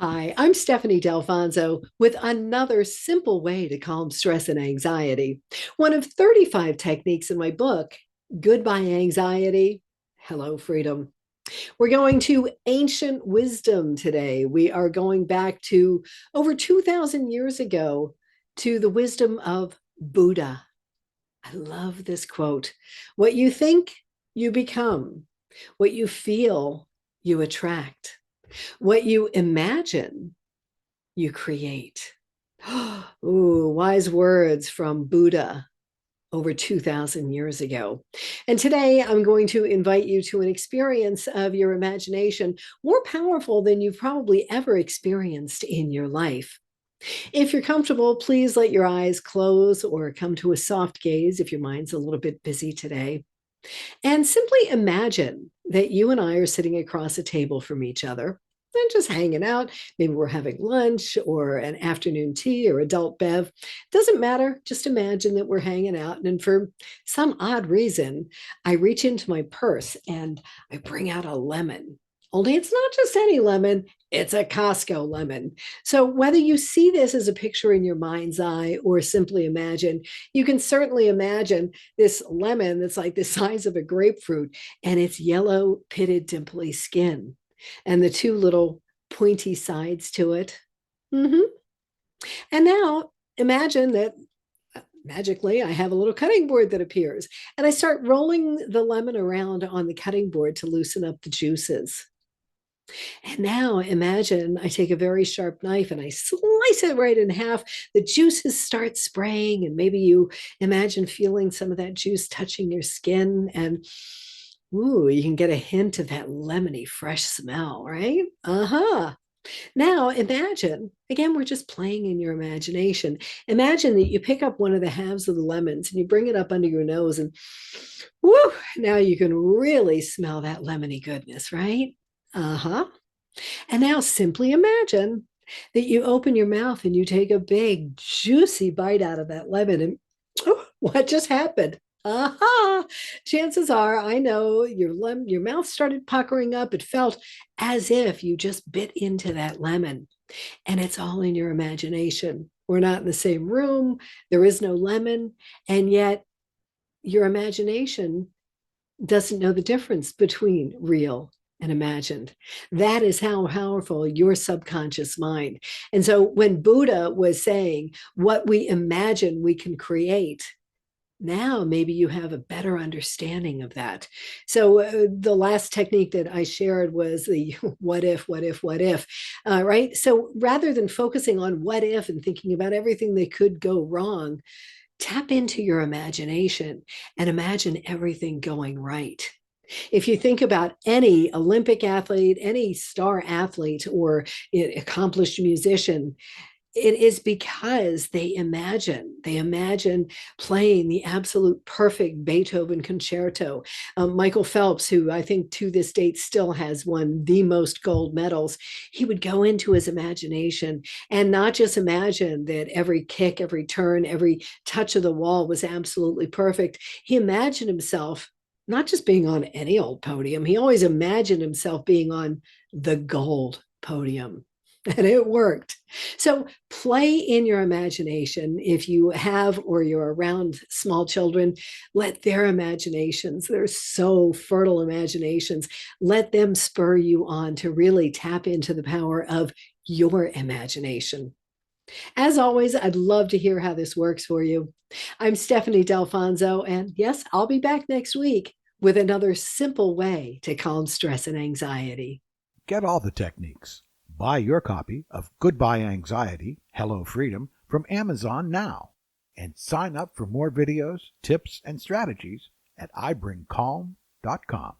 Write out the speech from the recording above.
Hi, I'm Stephanie D'Alfonso with another simple way to calm stress and anxiety. One of 35 techniques in my book, Goodbye Anxiety, Hello Freedom. We're going to ancient wisdom today. We are going back to over 2,000 years ago to the wisdom of Buddha. I love this quote. What you think, you become. What you feel, you attract. What you imagine, you create. Ooh, wise words from Buddha over 2,000 years ago. And today I'm going to invite you to an experience of your imagination more powerful than you've probably ever experienced in your life. If you're comfortable, please let your eyes close or come to a soft gaze if your mind's a little bit busy today. And simply imagine that you and I are sitting across a table from each other and just hanging out. Maybe we're having lunch or an afternoon tea or adult bev. Doesn't matter. Just imagine that we're hanging out. And for some odd reason, I reach into my purse and I bring out a lemon. Only it's not just any lemon, it's a Costco lemon. So, whether you see this as a picture in your mind's eye or simply imagine, you can certainly imagine this lemon that's like the size of a grapefruit and its yellow, pitted, dimply skin and the two little pointy sides to it. Mm-hmm. And now imagine that magically I have a little cutting board that appears and I start rolling the lemon around on the cutting board to loosen up the juices. And now imagine I take a very sharp knife and I slice it right in half. The juices start spraying, and maybe you imagine feeling some of that juice touching your skin. And ooh, you can get a hint of that lemony, fresh smell, right? Uh-huh. Now imagine, again, we're just playing in your imagination. Imagine that you pick up one of the halves of the lemons and you bring it up under your nose, and whoo, now you can really smell that lemony goodness, right? Uh-huh. And now simply imagine that you open your mouth and you take a big, juicy bite out of that lemon. And oh, what just happened? Aha! Chances are, I know your mouth started puckering up. It felt as if you just bit into that lemon, and it's all in your imagination. We're not in the same room. There is no lemon, and yet your imagination doesn't know the difference between real and imagined. That is how powerful your subconscious mind. And so when Buddha was saying, what we imagine we can create, now maybe you have a better understanding of that. So the last technique that I shared was the what if, right? So rather than focusing on what if and thinking about everything that could go wrong, tap into your imagination and imagine everything going right. If you think about any Olympic athlete, any star athlete, or accomplished musician, it is because they imagine playing the absolute perfect Beethoven concerto. Michael Phelps, who I think to this date still has won the most gold medals, he would go into his imagination and not just imagine that every kick, every turn, every touch of the wall was absolutely perfect. He imagined himself not just being on any old podium, he always imagined himself being on the gold podium. And it worked. So play in your imagination. If you have or you're around small children, let their imaginations, they're so fertile imaginations, let them spur you on to really tap into the power of your imagination. As always, I'd love to hear how this works for you. I'm Stephanie D'Alfonso, and yes, I'll be back next week with another simple way to calm stress and anxiety. Get all the techniques. Buy your copy of Goodbye Anxiety, Hello Freedom from Amazon now. And sign up for more videos, tips, and strategies at ibringcalm.com.